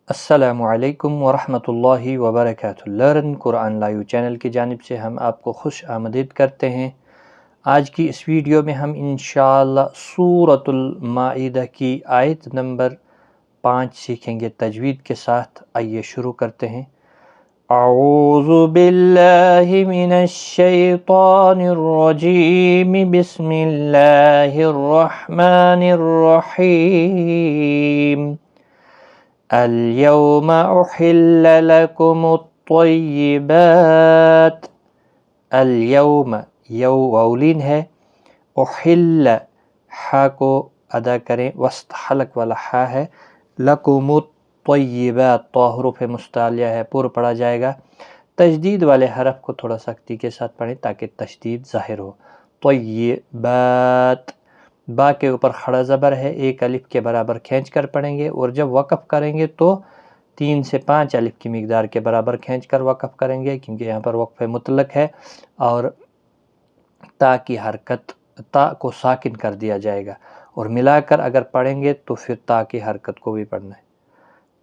السلام علیکم ورحمۃ اللہ وبرکاتہ۔ لرن قرآن لائیو چینل کی جانب سے ہم آپ کو خوش آمدید کرتے ہیں۔ آج کی اس ویڈیو میں ہم انشاءاللہ سورۃ المائدہ کی آیت نمبر 5 سیکھیں گے تجوید کے ساتھ۔ آئیے شروع کرتے ہیں۔ اعوذ باللہ من الشیطان الرجیم، بسم اللہ الرحمن الرحیم۔ اليوم احل لكم الطیبات۔ اليوم یو واولین ہے، احل ہا کو ادا کریں، وسط حلق والا ہا ہے، لکم الطیبات تو حروف مستعلیہ ہے، پر پڑھا جائے گا۔ تشدید والے حرف کو تھوڑا سختی کے ساتھ پڑھیں تاکہ تشدید ظاہر ہو۔ طیبات، با کے اوپر کھڑا زبر ہے، ایک الف کے برابر کھینچ کر پڑھیں گے، اور جب وقف کریں گے تو 3 سے 5 الف کی مقدار کے برابر کھینچ کر وقف کریں گے، کیونکہ یہاں پر وقف مطلق ہے، اور تا کی حرکت، تا کو ساکن کر دیا جائے گا، اور ملا کر اگر پڑھیں گے تو پھر تا کی حرکت کو بھی پڑھنا ہے۔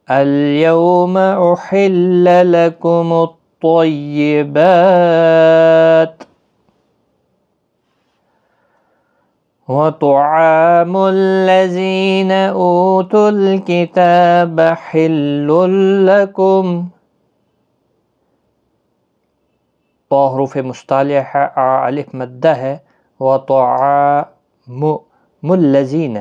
اليوم احل لكم الطیبات وطعام الذين اوتوا الكتاب حل لكم۔ تو حروف مستعلیہ ہے، الف مدہ ہے، وطعام الذین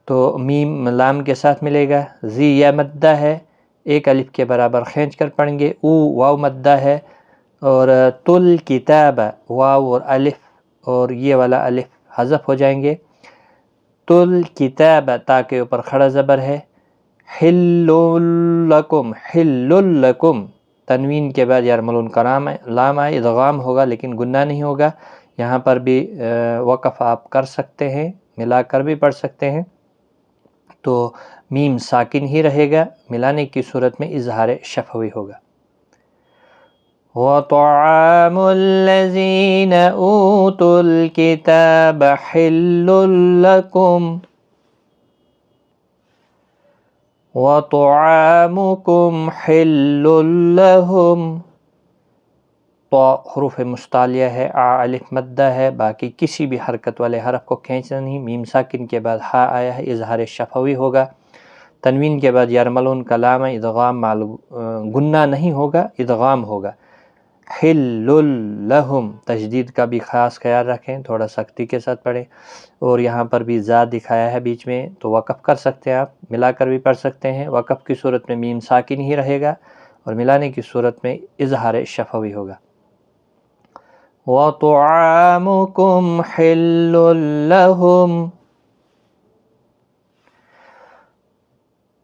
تو میم لام کے ساتھ ملے گا، زی یا مدہ ہے، ایک الف کے برابر کھینچ کر پڑھیں گے، او واو مدہ ہے، اور تل کتاب واو اور الف اور یہ والا الف حذف ہو جائیں گے۔ تل کتاب تا کے اوپر کھڑا زبر ہے، حل لکم، حل لکم تنوین کے بعد یرملون کا لام آئے، ادغام ہوگا لیکن گنہ نہیں ہوگا۔ یہاں پر بھی وقف آپ کر سکتے ہیں، ملا کر بھی پڑھ سکتے ہیں، تو میم ساکن ہی رہے گا، ملانے کی صورت میں اظہار شفوی ہوگا۔ وَطَعَامُ الَّذِينَ أُوتُوا الْكِتَابَ حِلٌّ لَكُمْ وَطَعَامُكُمْ حِلٌّ لَهُمْ۔ تو حروف مستعلیہ ہے، الف مدہ ہے، باقی کسی بھی حرکت والے حرف کو کھینچنا نہیں، میم ساکن کے بعد ہا آیا ہے، اظہار شفوی ہوگا۔ تنوین کے بعد یرملون کا لام ہے، ادغام گنہ نہیں ہوگا، ادغام ہوگا۔ حل لہم تشدید کا بھی خاص خیال رکھیں، تھوڑا سختی کے ساتھ پڑھیں، اور یہاں پر بھی زا دکھایا ہے بیچ میں، تو وقف کر سکتے ہیں، آپ ملا کر بھی پڑھ سکتے ہیں۔ وقف کی صورت میں میم ساکن ہی رہے گا، اور ملانے کی صورت میں اظہار شفوی ہوگا۔ وَطَعَامُكُمْ حِلٌّ لَهُمْ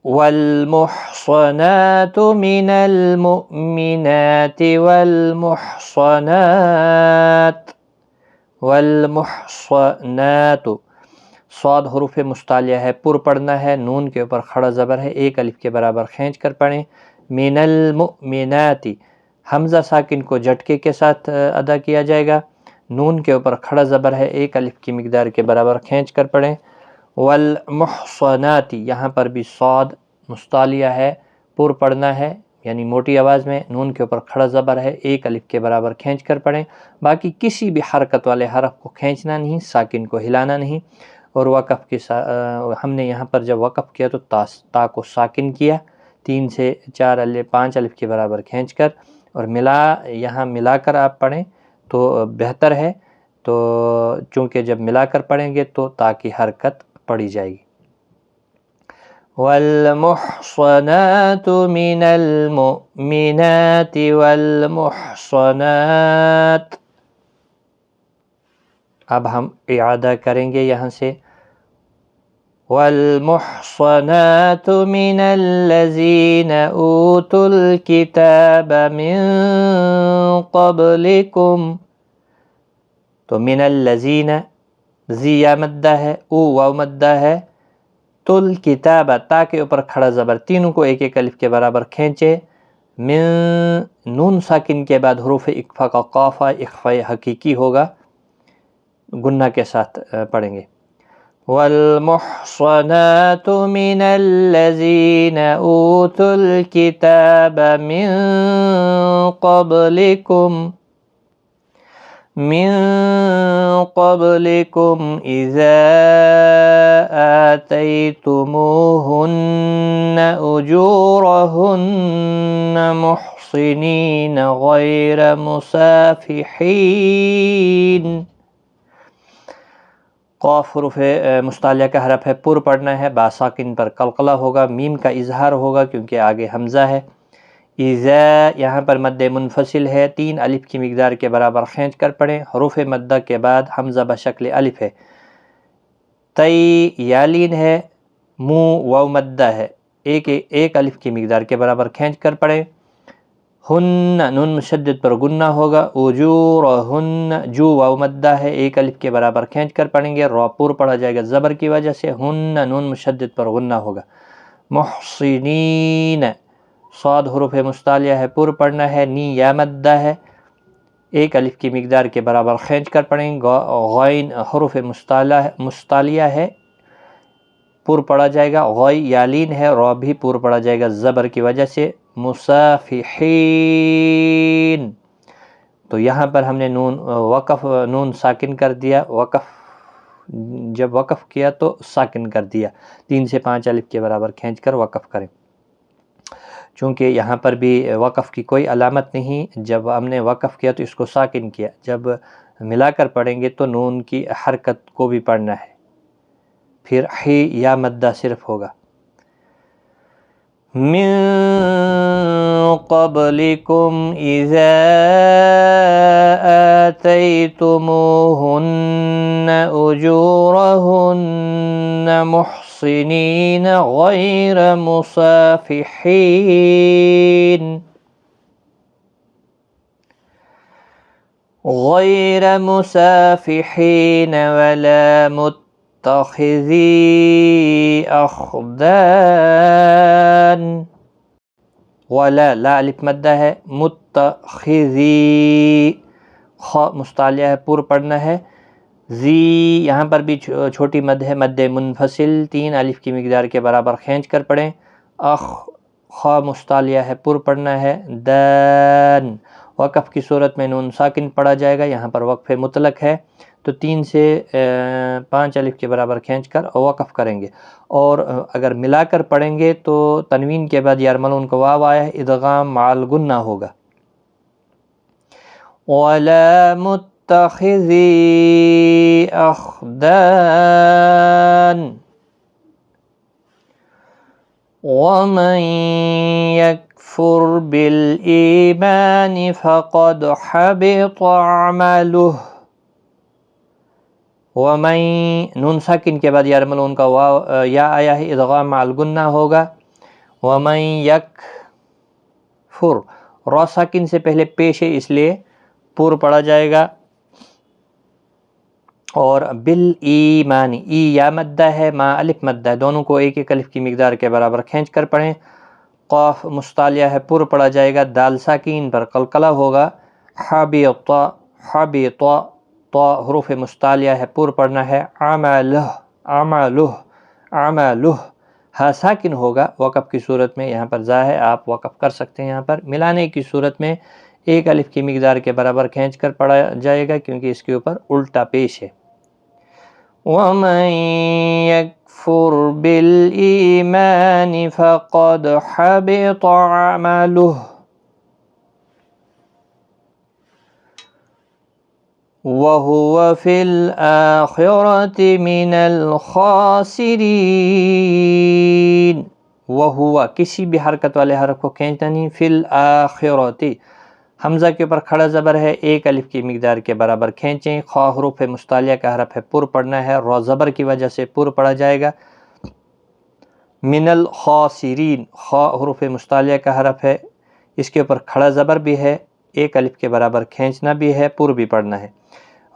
وَالْمُحْصَنَاتُ مِنَ الْمُؤْمِنَاتِ والمحصنات صاد حروف مستعلیہ ہے، پر پڑھنا ہے، نون کے اوپر کھڑا زبر ہے، ایک الف کے برابر کھینچ کر پڑھیں۔ من المؤمنات حمزہ ساکن کو جھٹکے کے ساتھ ادا کیا جائے گا، نون کے اوپر کھڑا زبر ہے، ایک الف کی مقدار کے برابر کھینچ کر پڑھیں۔ والمحصنات یہاں پر بھی صاد مستعلیہ ہے، پر پڑھنا ہے، یعنی موٹی آواز میں، نون کے اوپر کھڑا زبر ہے، ایک الف کے برابر کھینچ کر پڑھیں۔ باقی کسی بھی حرکت والے حرف کو کھینچنا نہیں، ساکن کو ہلانا نہیں، اور وقف کے ہم نے یہاں پر جب وقف کیا تو تا کو ساکن کیا، 3 سے 4 الف 5 الف کے برابر کھینچ کر، اور یہاں ملا کر آپ پڑھیں تو بہتر ہے، تو چونکہ جب ملا کر پڑھیں گے تو تا کی حرکت پڑھی جائے گی۔ والمحصنات من المؤمنات والمحصنات، اب ہم اعادہ کریں گے یہاں سے۔ والمحصنات من الذين اوتوا الكتاب من قبلكم، تو من الذین زی یا مدہ ہے، او واو مدہ ہے، تل کتاب تا کے اوپر کھڑا زبر، تینوں کو ایک ایک الف کے برابر کھینچے، من نون ساکن کے بعد حروف اقفا کا قافہ اخفاء حقیقی ہوگا، گنہ کے ساتھ پڑھیں گے۔ والمحصنات من الذين أوتوا الكتاب من قبلكم إذا آتيتموهن أجورهن محصنين غير مسافحين. قاف حروف مستعلیہ کا حرف ہے، پر پڑھنا ہے، با ساکن پر قلقلہ ہوگا، میم کا اظہار ہوگا کیونکہ آگے حمزہ ہے. اذا یہاں پر مد منفصل ہے، 3 الف کی مقدار کے برابر کھینچ کر پڑھیں. حروف مدہ کے بعد حمزہ بشکل الف ہے. تی یالین ہے، مو واو مدہ ہے، ایک الف کی مقدار کے برابر کھینچ کر پڑھیں. ہن نون مشدد پر غنہ ہوگا. اجورہن جو واو مدہ ہے، ایک الف کے برابر کھینچ کر پڑھیں گے. را پر پڑھا جائے گا زبر کی وجہ سے. ہن نون مشدد پر غنہ ہوگا. محصنین صاد حروف مستعلیہ ہے، پر پڑھنا ہے. نی یا مدہ ہے، ایک الف کی مقدار کے برابر کھینچ کر پڑھیں. غین حروف مستعلیہ ہے، پر پڑھا جائے گا. غی یالین ہے، را بھی پر پڑھا جائے گا زبر کی وجہ سے. مسافحین تو یہاں پر ہم نے نون ساکن کر دیا. جب وقف کیا تو ساکن کر دیا. 3 سے 5 الف کے برابر کھینچ کر وقف کریں. چونکہ یہاں پر بھی وقف کی کوئی علامت نہیں، جب ہم نے وقف کیا تو اس کو ساکن کیا. جب ملا کر پڑھیں گے تو نون کی حرکت کو بھی پڑھنا ہے. پھر ہی یا مدہ صرف ہوگا. من قبلكم إذا آتيتموهن أجورهن محصنين غير مسافحين ولا متخذي أخدان. ولا لا الف مدہ ہے، متخذی خا مستعلیہ ہے، پر پڑھنا ہے. زی یہاں پر بھی چھوٹی مد ہے، مد منفصل، 3 الف کی مقدار کے برابر کھینچ کر پڑھیں. خا مستعلیہ ہے، پر پڑھنا ہے. دان وقف کی صورت میں نون ساکن پڑھا جائے گا. یہاں پر وقف مطلق ہے تو 3 سے 5 الف کے برابر کھینچ کر وقف کریں گے. اور اگر ملا کر پڑھیں گے تو تنوین کے بعد یرملون کا واو آیا ہے، ادغام مع الغنہ ہوگا. وَلَا مُتَّخِذِي أَخْدَانٍ وَمَنْ يَكْفُرْ بِالْإِيمَانِ فَقَدْ حَبِطَ عَمَلُهُ. وَمَن نون ساکن کے بعد یرملون کا واو یا آیا ہے، ادغام مع الغنہ ہوگا. وَمَن یکفر را ساکن سے پہلے پیش ہے اس لیے پر پڑھا جائے گا. اور بالایمان ای یا مدہ ہے، ما الف مدہ ہے، دونوں کو ایک الف کی مقدار کے برابر کھینچ کر پڑھیں. قاف مستعلیہ ہے، پر پڑھا جائے گا، دال ساکین پر قلقلہ ہوگا. حبط طا حروف مستعلیہ ہے، پر پڑھنا ہے. عملہ ہا ساکن ہوگا وقف کی صورت میں. یہاں پر زا ہے، آپ وقف کر سکتے ہیں. یہاں پر ملانے کی صورت میں ایک الف کی مقدار کے برابر کھینچ کر پڑھا جائے گا کیونکہ اس کے اوپر الٹا پیش ہے. وَمَن يَكْفُرْ بِالْإِيمَانِ فَقَدْ حَبِطَ عَمَلُهُ وَهُوَ فِي الْآخِرَةِ مِنَ الْخَاسِرِينَ. وَهُوَ کسی بھی حرکت والے حرف کو کھینچنا نہیں. فِي الْآخِرَةِ حمزہ کے اوپر کھڑا زبر ہے، ایک الف کی مقدار کے برابر کھینچیں. خا حروف مستعلیہ کا حرف ہے، پر پڑھنا ہے. را زبر کی وجہ سے پر پڑھا جائے گا. من الخاسرین خا حروف مستعلیہ کا حرف ہے، اس کے اوپر کھڑا زبر بھی ہے، ایک الف کے برابر کھینچنا بھی ہے، پر بھی پڑھنا ہے.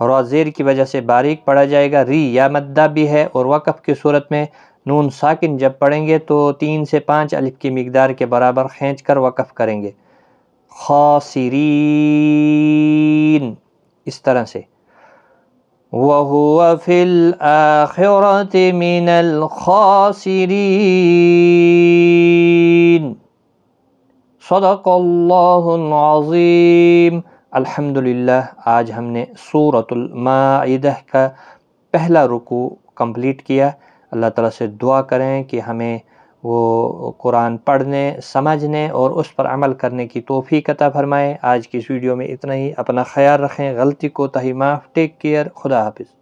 را زیر کی وجہ سے باریک پڑھا جائے گا. ری یا مدہ بھی ہے. اور وقف کی صورت میں نون ساکن جب پڑھیں گے تو 3 سے 5 الف کی مقدار کے برابر کھینچ کر وقف کریں گے. خاسرین اس طرح سے. وَهُوَ فِي الْآخِرَةِ مِنَ الْخَاسِرِينَ۔ صدق اللہ العظیم۔ الحمدللہ، آج ہم نے سورۃ المائدہ کا پہلا رکوع کمپلیٹ کیا۔ اللہ تعالیٰ سے دعا کریں کہ ہمیں وہ قرآن پڑھنے، سمجھنے اور اس پر عمل کرنے کی توفیق عطا فرمائے۔ آج کی اس ویڈیو میں اتنا ہی۔ اپنا خیال رکھیں، غلطی کوتاہی معاف۔ ٹیک کیئر، خدا حافظ۔